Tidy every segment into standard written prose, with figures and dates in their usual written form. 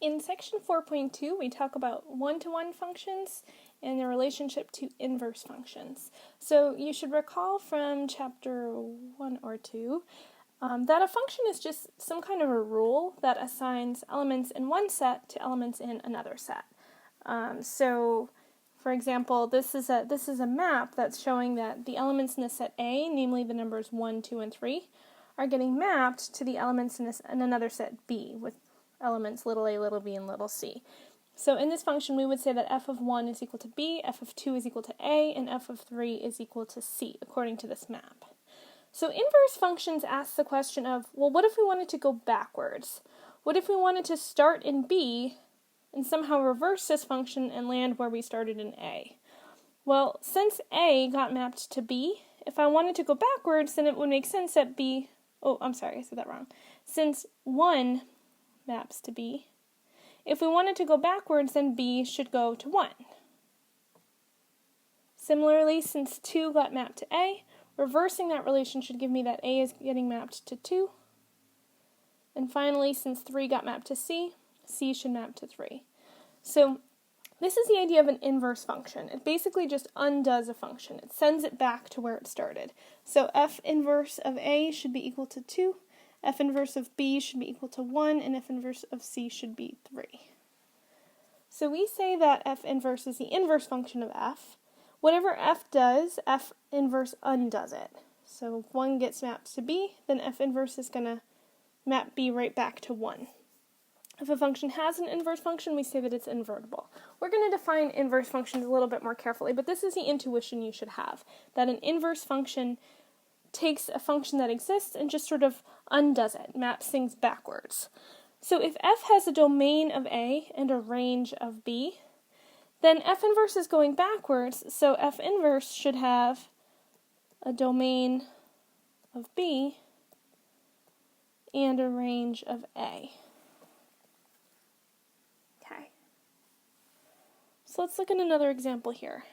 In section 4.2, we talk about one-to-one functions and their relationship to inverse functions. So you should recall from chapter 1 or 2 that a function is just some kind of a rule that assigns elements in one set to elements in another set. So, for example, this is a map that's showing that the elements in the set A, namely the numbers 1, 2, and 3, are getting mapped to the elements in another set B with elements little a, little b, and little c. So in this function, we would say that f of 1 is equal to b, f of 2 is equal to a, and f of 3 is equal to c, according to this map. So inverse functions ask the question of, well, what if we wanted to go backwards? What if we wanted to start in b and somehow reverse this function and land where we started in a? Well, since a got mapped to b, if I wanted to go backwards, then it would make sense that b, oh, I'm sorry, I said that wrong. Since 1 maps to b, if we wanted to go backwards, then b should go to 1. Similarly, since 2 got mapped to a, reversing that relation should give me that a is getting mapped to 2. And finally, since 3 got mapped to c, c should map to 3. So this is the idea of an inverse function. It basically just undoes a function. It sends it back to where it started. So f inverse of a should be equal to 2. F inverse of b should be equal to 1, and f inverse of c should be 3. So we say that f inverse is the inverse function of f. Whatever f does, f inverse undoes it. So if 1 gets mapped to b, then f inverse is going to map b right back to 1. If a function has an inverse function, we say that it's invertible. We're going to define inverse functions a little bit more carefully, but this is the intuition you should have, that an inverse function takes a function that exists and just sort of undoes it, maps things backwards. So if f has a domain of a and a range of b, then f inverse is going backwards, so f inverse should have a domain of b and a range of a. Okay. So let's look at another example here.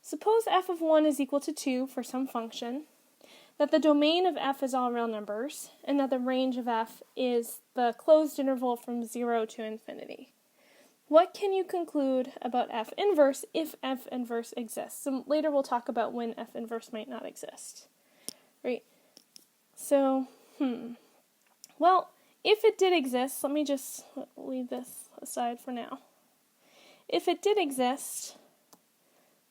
Suppose f of 1 is equal to 2 for some function, that the domain of f is all real numbers, and that the range of f is the closed interval from 0 to infinity. What can you conclude about f inverse if f inverse exists? So later we'll talk about when f inverse might not exist. Right? So, well, if it did exist, let me just leave this aside for now. If it did exist,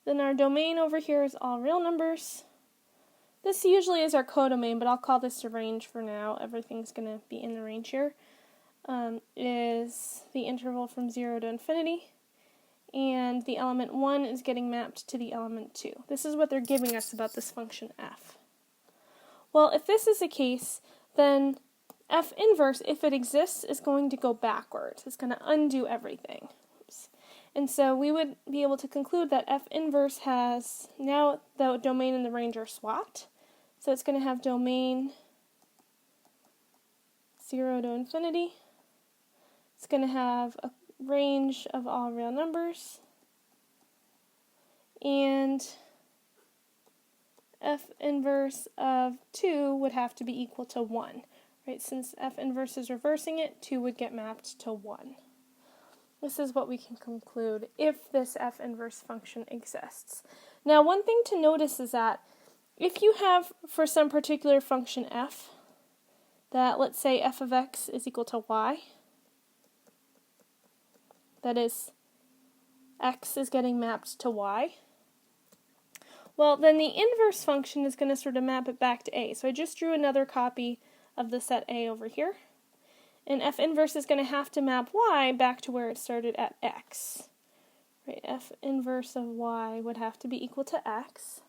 then our domain over here is all real numbers. This usually is our codomain, but I'll call this a range for now. Everything's going to be in the range here. Is the interval from 0 to infinity, and the element 1 is getting mapped to the element 2. This is what they're giving us about this function f. Well, if this is the case, then f inverse, if it exists, is going to go backwards. It's going to undo everything. Oops. And so we would be able to conclude that f inverse has, now the domain and the range are swapped, so it's going to have domain 0 to infinity. It's going to have a range of all real numbers, and f inverse of 2 would have to be equal to 1. Right? Since f inverse is reversing it, 2 would get mapped to 1. This is what we can conclude if this f inverse function exists. Now, one thing to notice is that if you have, for some particular function f, that let's say f of x is equal to y, that is, x is getting mapped to y, well, then the inverse function is going to sort of map it back to a. So I just drew another copy of the set A over here. And f inverse is going to have to map y back to where it started at x. Right? F inverse of y would have to be equal to x.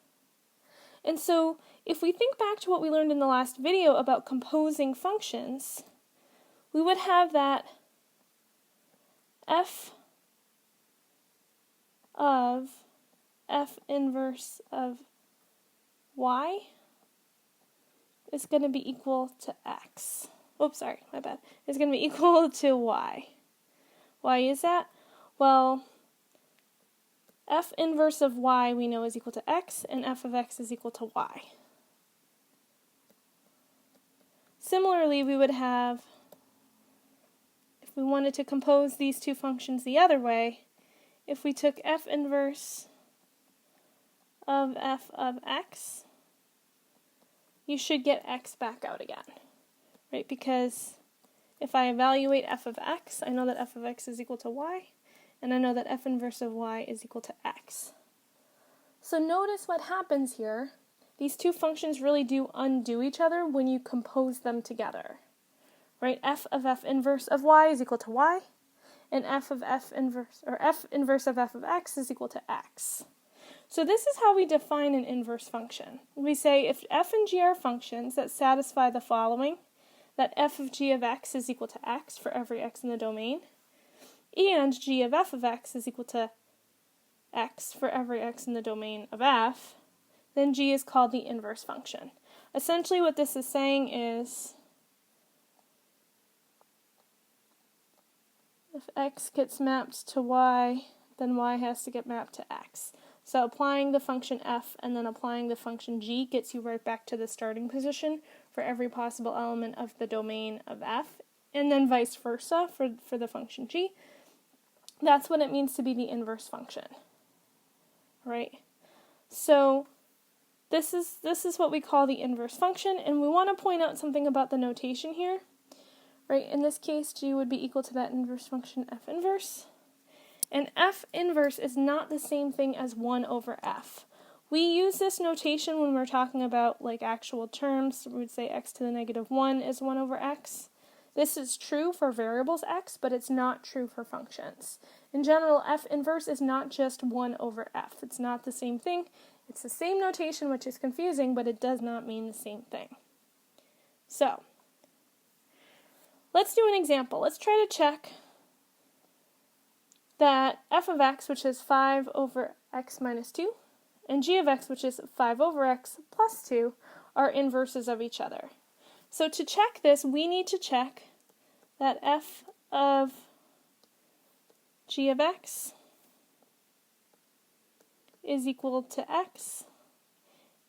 And so if we think back to what we learned in the last video about composing functions, we would have that f of f inverse of y is going to be equal to x. Oops, sorry, my bad. It's going to be equal to y. Why is that? Well, f inverse of y we know is equal to x, and f of x is equal to y. Similarly, we would have, if we wanted to compose these two functions the other way, if we took f inverse of f of x, you should get x back out again, right? Because if I evaluate f of x, I know that f of x is equal to y, and I know that f inverse of y is equal to x. So notice what happens here. These two functions really do undo each other when you compose them together, right? F of f inverse of y is equal to y, and f inverse of f of x is equal to x. So this is how we define an inverse function. We say if f and g are functions that satisfy the following, that f of g of x is equal to x for every x in the domain, and g of f of x is equal to x for every x in the domain of f, then g is called the inverse function. Essentially what this is saying is if x gets mapped to y, then y has to get mapped to x. So applying the function f and then applying the function g gets you right back to the starting position for every possible element of the domain of f, and then vice versa for the function g. That's what it means to be the inverse function, right? So this is what we call the inverse function, and we want to point out something about the notation here, right? In this case, g would be equal to that inverse function f inverse. And f inverse is not the same thing as 1 over f. We use this notation when we're talking about like actual terms. We would say x to the negative 1 is 1 over x. This is true for variables x, but it's not true for functions. In general, f inverse is not just 1 over f. It's not the same thing. It's the same notation, which is confusing, but it does not mean the same thing. So, let's do an example. Let's try to check that f of x, which is 5 over x minus 2, and g of x, which is 5 over x plus 2, are inverses of each other. So to check this, we need to check that f of g of x is equal to x,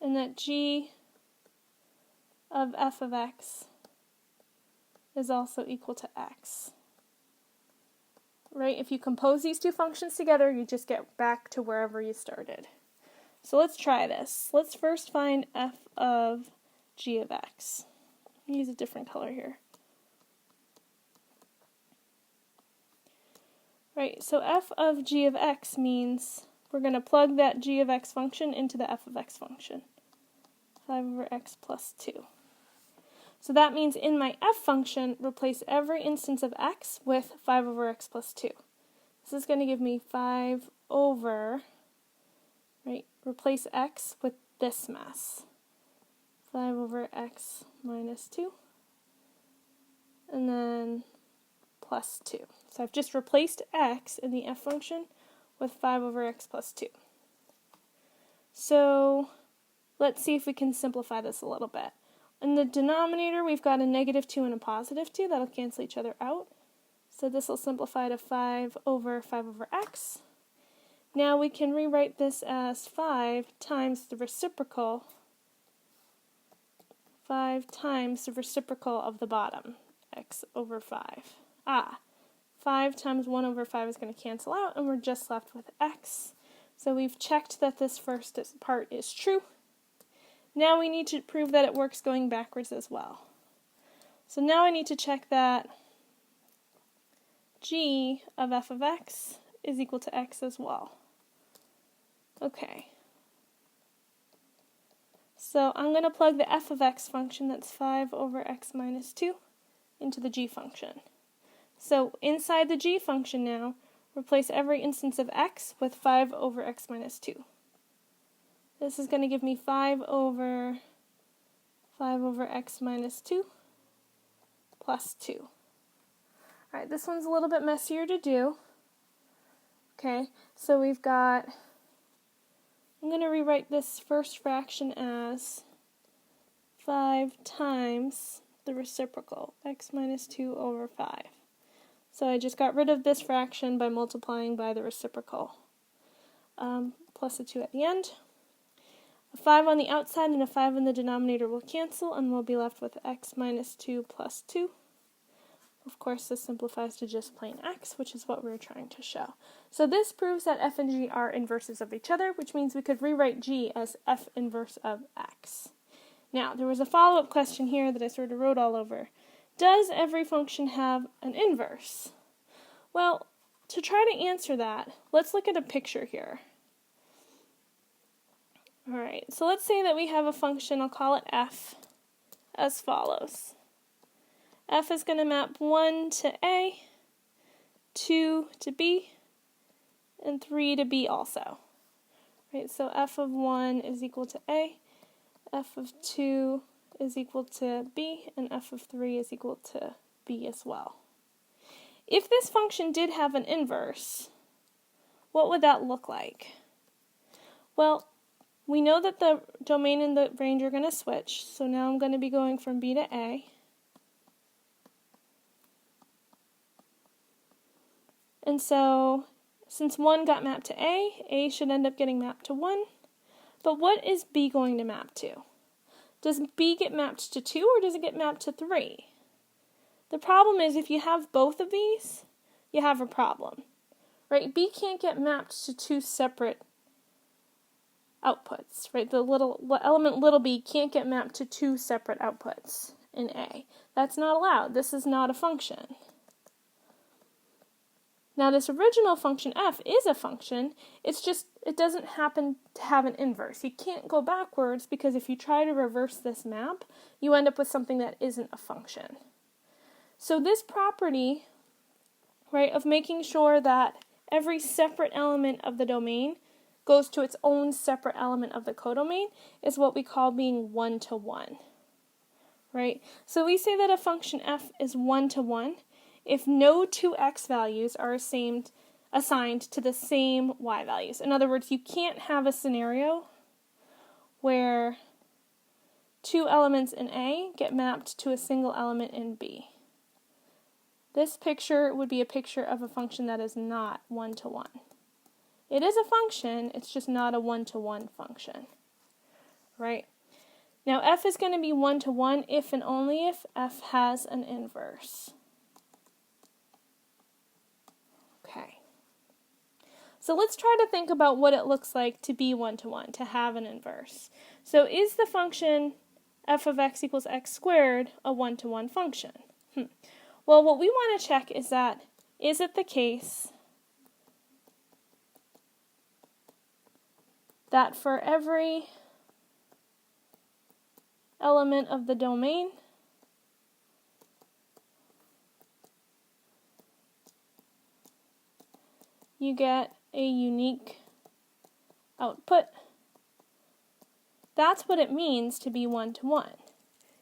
and that g of f of x is also equal to x. Right? If you compose these two functions together, you just get back to wherever you started. So let's try this. Let's first find f of g of x. Use a different color here. Right, so f of g of x means we're going to plug that g of x function into the f of x function. 5 over x plus 2. So that means in my f function, replace every instance of x with 5 over x plus 2. This is going to give me 5 over, right, replace x with this mess. 5 over x minus 2, and then plus 2. So I've just replaced x in the f function with 5 over x plus 2. So let's see if we can simplify this a little bit. In the denominator, we've got a negative 2 and a positive 2. That'll cancel each other out. So this will simplify to 5 over x. Now we can rewrite this as 5 times the reciprocal, 5 times the reciprocal of the bottom, x over 5. 5 times 1 over 5 is going to cancel out, and we're just left with x. So we've checked that this first part is true. Now we need to prove that it works going backwards as well. So now I need to check that g of f of x is equal to x as well. Okay. So I'm going to plug the f of x function, that's 5 over x minus 2, into the g function. So inside the g function now, replace every instance of x with 5 over x minus 2. This is going to give me 5 over x minus 2 plus 2. Alright, this one's a little bit messier to do. Okay, so we've got, I'm going to rewrite this first fraction as 5 times the reciprocal, x minus 2 over 5. So I just got rid of this fraction by multiplying by the reciprocal, plus a 2 at the end. A 5 on the outside and a 5 in the denominator will cancel, and we'll be left with x minus 2 plus 2, Of course, this simplifies to just plain x, which is what we're trying to show. So this proves that f and g are inverses of each other, which means we could rewrite g as f inverse of x. Now, there was a follow-up question here that I sort of wrote all over. Does every function have an inverse? Well, to try to answer that, let's look at a picture here. Alright, so let's say that we have a function, I'll call it f, as follows. F is going to map 1 to A, 2 to B, and 3 to B also. Right, so f of 1 is equal to A, f of 2 is equal to B, and f of 3 is equal to B as well. If this function did have an inverse, what would that look like? Well, we know that the domain and the range are going to switch, so now I'm going to be going from B to A. And so, since 1 got mapped to A should end up getting mapped to 1. But what is B going to map to? Does B get mapped to 2 or does it get mapped to 3? The problem is if you have both of these, you have a problem. Right? B can't get mapped to 2 separate outputs. Right? The element little b can't get mapped to 2 separate outputs in A. That's not allowed. This is not a function. Now this original function f is a function, it's just, it doesn't happen to have an inverse. You can't go backwards because if you try to reverse this map, you end up with something that isn't a function. So this property, right, of making sure that every separate element of the domain goes to its own separate element of the codomain is what we call being one-to-one. Right? So we say that a function f is one-to-one if no two x values are assigned to the same y values. In other words, you can't have a scenario where 2 elements in A get mapped to a single element in B. This picture would be a picture of a function that is not one-to-one. It is a function, it's just not a one-to-one function. Right? Now f is going to be one-to-one if and only if f has an inverse. Okay. So let's try to think about what it looks like to be one-to-one, to have an inverse. So is the function f of x equals x squared a one-to-one function? Well, what we want to check is that, is it the case that for every element of the domain, you get a unique output? That's what it means to be one-to-one.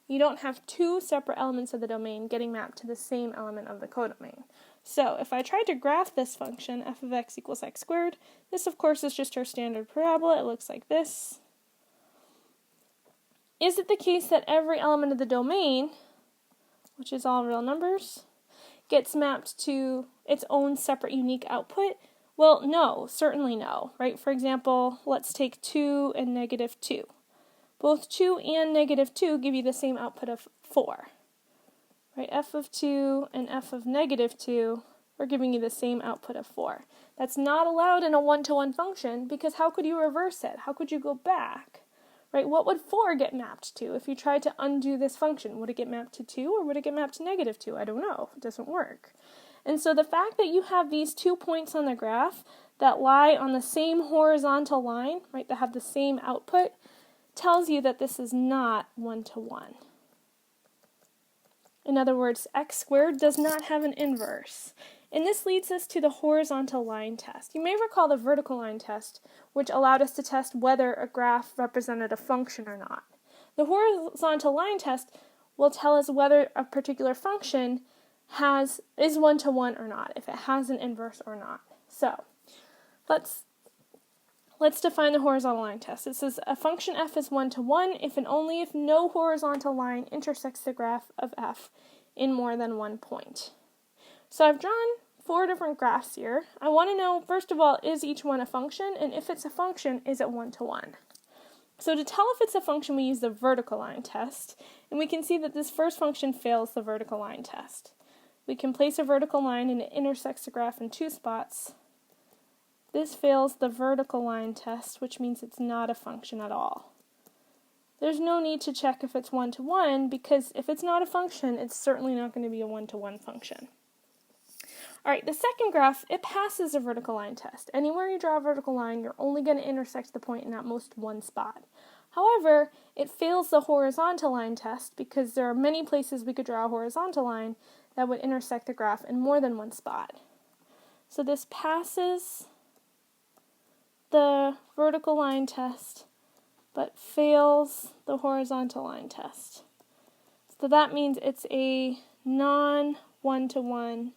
You don't have 2 separate elements of the domain getting mapped to the same element of the codomain. So if I tried to graph this function, f of x equals x squared, this of course is just our standard parabola. It looks like this. Is it the case that every element of the domain, which is all real numbers, gets mapped to its own separate unique output? Well, no, certainly no, right? For example, let's take 2 and negative 2. Both 2 and negative 2 give you the same output of 4. Right? F of 2 and f of negative 2 are giving you the same output of 4. That's not allowed in a one-to-one function because how could you reverse it? How could you go back? Right? What would 4 get mapped to if you tried to undo this function? Would it get mapped to 2 or would it get mapped to negative 2? I don't know. It doesn't work. And so the fact that you have these 2 points on the graph that lie on the same horizontal line, right, that have the same output, tells you that this is not one-to-one. In other words, x squared does not have an inverse. And this leads us to the horizontal line test. You may recall the vertical line test, which allowed us to test whether a graph represented a function or not. The horizontal line test will tell us whether a particular function is one-to-one or not, if it has an inverse or not. So, let's define the horizontal line test. It says a function f is one-to-one if and only if no horizontal line intersects the graph of f in more than one point. So I've drawn 4 different graphs here. I want to know, first of all, is each one a function? And if it's a function, is it one-to-one? So to tell if it's a function, we use the vertical line test. And we can see that this first function fails the vertical line test. We can place a vertical line and it intersects the graph in 2 spots. This fails the vertical line test, which means it's not a function at all. There's no need to check if it's one-to-one, because if it's not a function, it's certainly not going to be a one-to-one function. Alright, the second graph, it passes a vertical line test. Anywhere you draw a vertical line, you're only going to intersect the point in at most one spot. However, it fails the horizontal line test because there are many places we could draw a horizontal line that would intersect the graph in more than one spot. So this passes the vertical line test, but fails the horizontal line test. So that means it's a non-one-to-one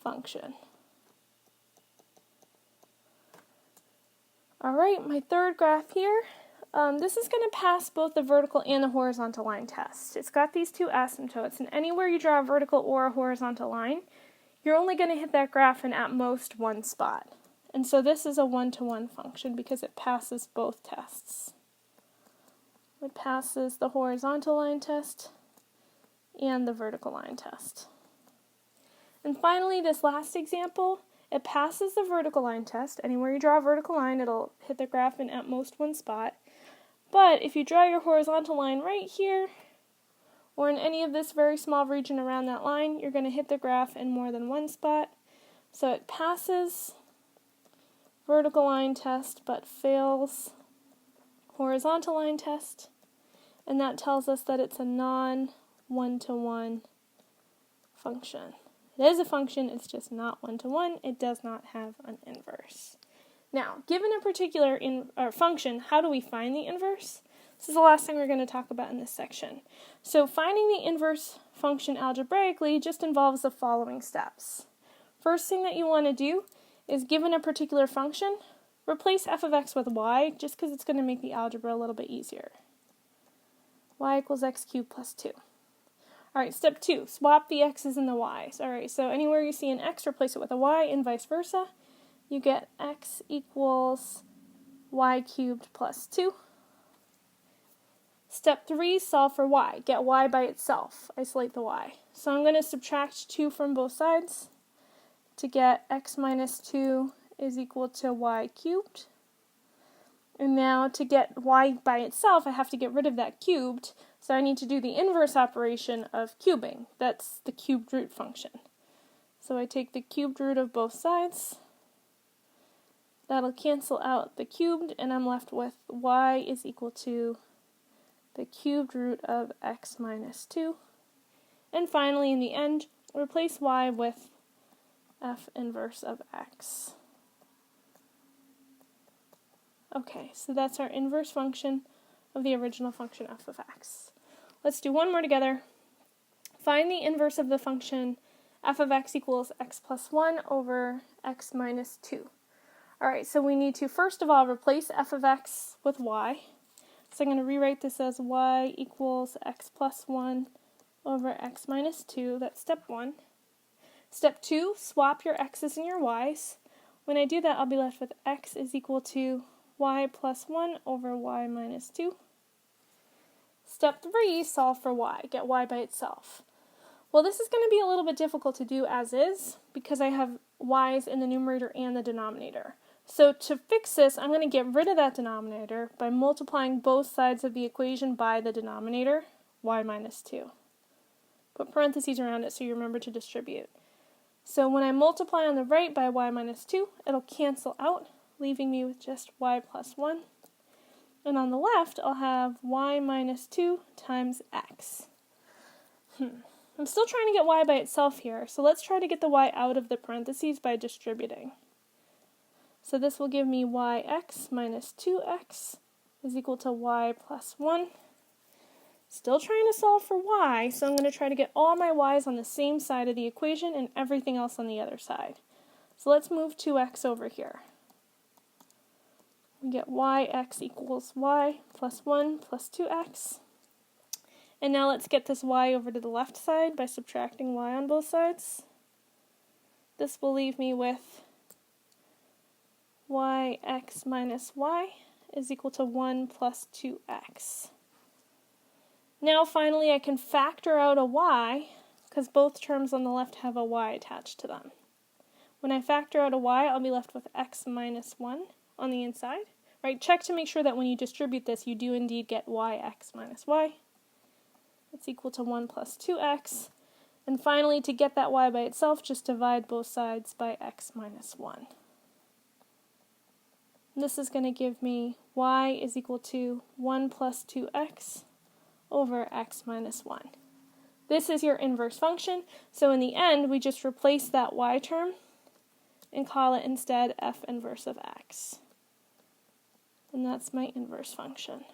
function. Alright, my third graph here. This is going to pass both the vertical and the horizontal line test. It's got these 2 asymptotes, and anywhere you draw a vertical or a horizontal line, you're only going to hit that graph in at most one spot. And so this is a one-to-one function because it passes both tests. It passes the horizontal line test and the vertical line test. And finally, this last example, it passes the vertical line test. Anywhere you draw a vertical line, it'll hit the graph in at most one spot. But if you draw your horizontal line right here, or in any of this very small region around that line, you're going to hit the graph in more than one spot. So it passes vertical line test, but fails horizontal line test. And that tells us that it's a non-one-to-one function. It is a function, it's just not one-to-one. It does not have an inverse. Now, given a particular function, how do we find the inverse? This is the last thing we're going to talk about in this section. So finding the inverse function algebraically just involves the following steps. First thing that you want to do is, given a particular function, replace f of x with y, just because it's going to make the algebra a little bit easier. Y equals x cubed plus 2. Alright, step 2, swap the x's and the y's. Alright, so anywhere you see an x, replace it with a y, and vice versa. You get x equals y cubed plus 2. Step 3, solve for y. Get y by itself. Isolate the y. So I'm going to subtract 2 from both sides to get x minus 2 is equal to y cubed. And now to get y by itself, I have to get rid of that cubed. So I need to do the inverse operation of cubing. That's the cubed root function. So I take the cubed root of both sides. That'll cancel out the cubed, and I'm left with y is equal to the cubed root of x minus 2. And finally, in the end, replace y with f inverse of x. Okay, so that's our inverse function of the original function f of x. Let's do one more together. Find the inverse of the function f of x equals x plus 1 over x minus 2. Alright, so we need to first of all replace f of x with y. So I'm going to rewrite this as y equals x plus 1 over x minus 2. That's step 1. Step 2, swap your x's and your y's. When I do that, I'll be left with x is equal to y plus 1 over y minus 2. Step 3, solve for y. Get y by itself. Well, this is going to be a little bit difficult to do as is because I have y's in the numerator and the denominator. So to fix this, I'm going to get rid of that denominator by multiplying both sides of the equation by the denominator, y minus 2. Put parentheses around it so you remember to distribute. So when I multiply on the right by y minus 2, it'll cancel out, leaving me with just y plus 1. And on the left, I'll have y minus 2 times x. I'm still trying to get y by itself here, so let's try to get the y out of the parentheses by distributing. So this will give me yx minus 2x is equal to y plus 1. Still trying to solve for y, so I'm going to try to get all my y's on the same side of the equation and everything else on the other side. So let's move 2x over here. We get yx equals y plus 1 plus 2x. And now let's get this y over to the left side by subtracting y on both sides. This will leave me with yx minus y is equal to 1 plus 2x. Now finally I can factor out a y because both terms on the left have a y attached to them. When I factor out a y, I'll be left with x minus 1 on the inside. Right? Check to make sure that when you distribute this, you do indeed get yx minus y. It's equal to 1 plus 2x. And finally, to get that y by itself, just divide both sides by x minus 1. And this is going to give me y is equal to 1 plus 2x over x minus 1. This is your inverse function, so in the end, we just replace that y term and call it instead f inverse of x. And that's my inverse function.